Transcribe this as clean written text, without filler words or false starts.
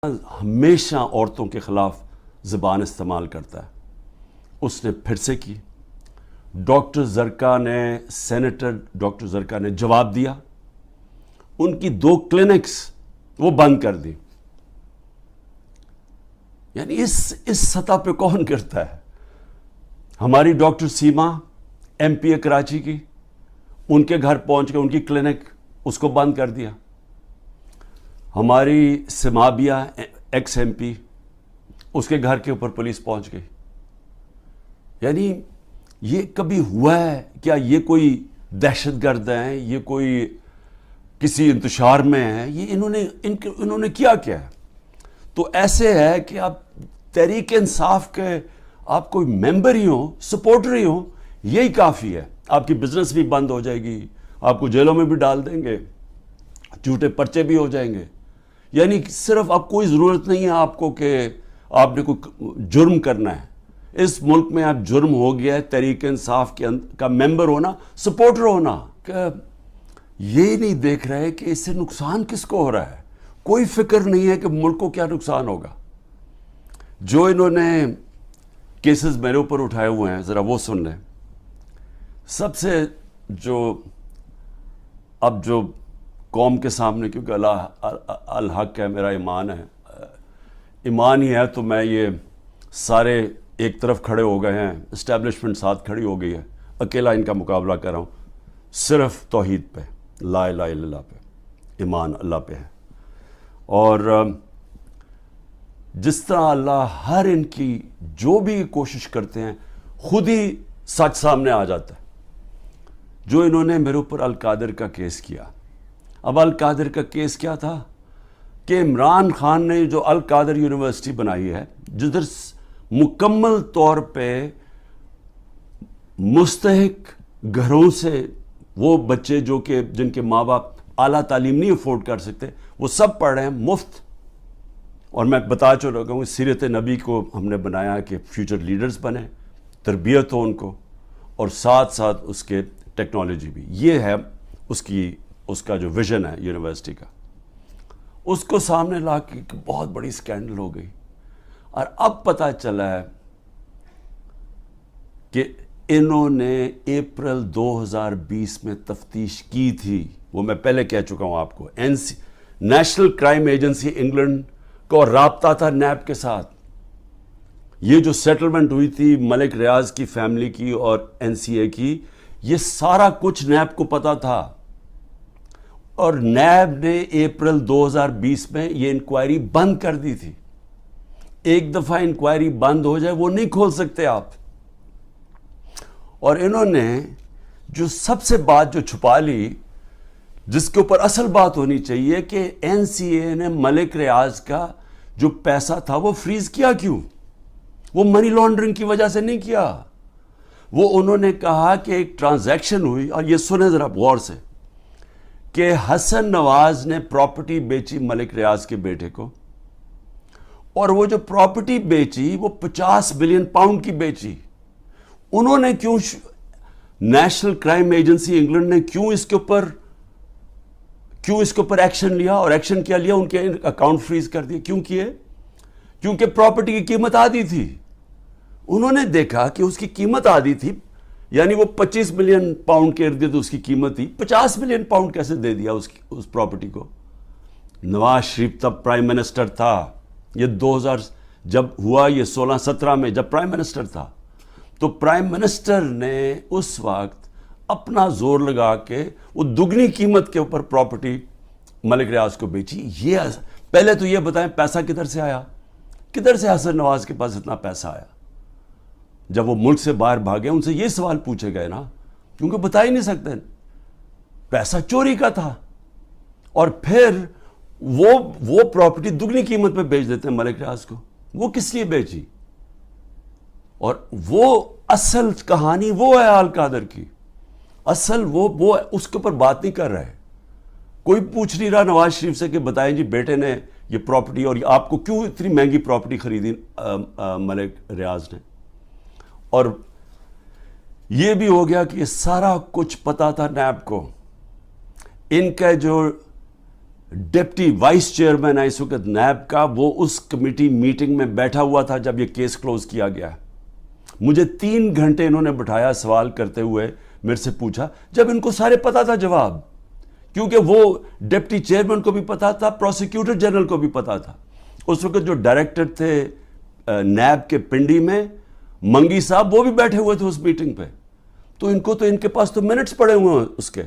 ہمیشہ عورتوں کے خلاف زبان استعمال کرتا ہے. اس نے پھر سے کی. ڈاکٹر زرکا نے سینیٹر ڈاکٹر زرکا نے جواب دیا. ان کی 2 کلینکس وہ بند کر دی. یعنی اس سطح پہ کون کرتا ہے؟ ہماری ڈاکٹر سیما ایم پی کراچی کی، ان کے گھر پہنچ کے ان کی کلینک اس کو بند کر دیا. ہماری سمابیہ ایکس ایم پی، اس کے گھر کے اوپر پولیس پہنچ گئی. یعنی یہ کبھی ہوا ہے کیا؟ یہ کوئی دہشت گرد ہیں، یہ کوئی کسی انتشار میں ہے؟ یہ انہوں نے کیا ہے؟ تو ایسے ہے کہ آپ تحریک انصاف کے آپ کوئی ممبر ہی ہوں، سپورٹر ہی ہوں، یہی کافی ہے. آپ کی بزنس بھی بند ہو جائے گی، آپ کو جیلوں میں بھی ڈال دیں گے، جھوٹے پرچے بھی ہو جائیں گے. یعنی صرف اب کوئی ضرورت نہیں ہے آپ کو کہ آپ نے کوئی جرم کرنا ہے. اس ملک میں اب جرم ہو گیا ہے تحریک انصاف کا ممبر ہونا، سپورٹر ہونا. کہ یہ نہیں دیکھ رہے کہ اس سے نقصان کس کو ہو رہا ہے. کوئی فکر نہیں ہے کہ ملک کو کیا نقصان ہوگا. جو انہوں نے کیسز میرے اوپر اٹھائے ہوئے ہیں ذرا وہ سن لیں. سب سے جو قوم کے سامنے، کیونکہ اللہ الحق ہے، میرا ایمان ہے، ایمان ہی ہے، تو میں یہ سارے ایک طرف کھڑے ہو گئے ہیں، اسٹیبلشمنٹ ساتھ کھڑی ہو گئی ہے، اکیلا ان کا مقابلہ کر رہا ہوں. صرف توحید پہ، لا الہ الا اللہ پہ، ایمان اللہ پہ ہے. اور جس طرح اللہ ہر ان کی جو بھی کوشش کرتے ہیں خود ہی سچ سامنے آ جاتا ہے. جو انہوں نے میرے اوپر القادر کا کیس کیا. اب القادر کا کیس کیا تھا کہ عمران خان نے جو القادر یونیورسٹی بنائی ہے، جدھر مکمل طور پہ مستحق گھروں سے وہ بچے جو کہ جن کے ماں باپ اعلیٰ تعلیم نہیں افورڈ کر سکتے، وہ سب پڑھ رہے ہیں مفت. اور میں بتا چکا ہوں سیرت نبی کو ہم نے بنایا کہ فیوچر لیڈرز بنے، تربیت ہو ان کو، اور ساتھ ساتھ اس کے ٹیکنالوجی بھی. یہ ہے اس کا جو ویژن ہے یونیورسٹی کا. اس کو سامنے لا کے بہت بڑی سکینڈل ہو گئی. اور اب پتہ چلا ہے کہ انہوں نے اپریل 2020 میں تفتیش کی تھی. وہ میں پہلے کہہ چکا ہوں آپ کو. نیشنل کرائم ایجنسی انگلینڈ کو رابطہ تھا نیب کے ساتھ. یہ جو سیٹلمنٹ ہوئی تھی ملک ریاض کی فیملی کی اور این سی اے کی، یہ سارا کچھ نیب کو پتا تھا. اور نیب نے اپریل 2020 میں یہ انکوائری بند کر دی تھی. ایک دفعہ انکوائری بند ہو جائے وہ نہیں کھول سکتے آپ. اور انہوں نے جو سب سے بات جو چھپا لی، جس کے اوپر اصل بات ہونی چاہیے، کہ این سی اے نے ملک ریاض کا جو پیسہ تھا وہ فریز کیا کیوں؟ وہ منی لانڈرنگ کی وجہ سے نہیں کیا. وہ انہوں نے کہا کہ ایک ٹرانزیکشن ہوئی، اور یہ سنیں ذرا غور سے، کہ حسن نواز نے پراپرٹی بیچی ملک ریاض کے بیٹے کو، اور وہ جو پراپرٹی بیچی وہ 50 بلین پاؤنڈ کی بیچی. انہوں نے کیوں، نیشنل کرائم ایجنسی انگلینڈ نے کیوں اس کے اوپر ایکشن لیا؟ اور ایکشن کیا لیا؟ ان کے اکاؤنٹ فریز کر دیے. کیوں کیے؟ کیونکہ پراپرٹی کی قیمت آدھی تھی. انہوں نے دیکھا کہ اس کی قیمت آدھی تھی، یعنی وہ 25 ملین پاؤنڈ کے ارد گرد اس کی قیمت تھی. 50 ملین پاؤنڈ کیسے دے دیا اس پراپرٹی کو؟ نواز شریف تب پرائم منسٹر تھا. یہ 2000 جب ہوا، یہ 16-17 میں جب پرائم منسٹر تھا، تو پرائم منسٹر نے اس وقت اپنا زور لگا کے وہ دگنی قیمت کے اوپر پراپرٹی ملک ریاض کو بیچی. یہ پہلے تو یہ بتائیں پیسہ کدھر سے آیا؟ کدھر سے حسن نواز کے پاس اتنا پیسہ آیا؟ جب وہ ملک سے باہر بھاگے ان سے یہ سوال پوچھے گئے نا، کیونکہ بتا ہی نہیں سکتے. پیسہ چوری کا تھا. اور پھر وہ پراپرٹی دگنی قیمت پہ بیچ دیتے ہیں ملک ریاض کو. وہ کس لیے بیچی؟ اور وہ اصل کہانی وہ ہے القادر کی. اصل وہ اس کے اوپر بات نہیں کر رہے. کوئی پوچھ نہیں رہا نواز شریف سے کہ بتائیں جی بیٹے نے یہ پراپرٹی، اور آپ کو کیوں اتنی مہنگی پراپرٹی خریدی ملک ریاض نے. اور یہ بھی ہو گیا کہ یہ سارا کچھ پتا تھا نیب کو. ان کا جو ڈپٹی وائس چیئرمین ہے اس وقت نیب کا، وہ اس کمیٹی میٹنگ میں بیٹھا ہوا تھا جب یہ کیس کلوز کیا گیا. مجھے 3 گھنٹے انہوں نے بٹھایا سوال کرتے ہوئے، میرے سے پوچھا، جب ان کو سارے پتا تھا جواب، کیونکہ وہ ڈپٹی چیئرمین کو بھی پتا تھا، پروسیکیوٹر جنرل کو بھی پتا تھا. اس وقت جو ڈائریکٹر تھے نیب کے پنڈی میں، منگی صاحب، وہ بھی بیٹھے ہوئے تھے اس میٹنگ پہ. تو ان کے پاس تو منٹس پڑے ہوئے ہیں اس کے.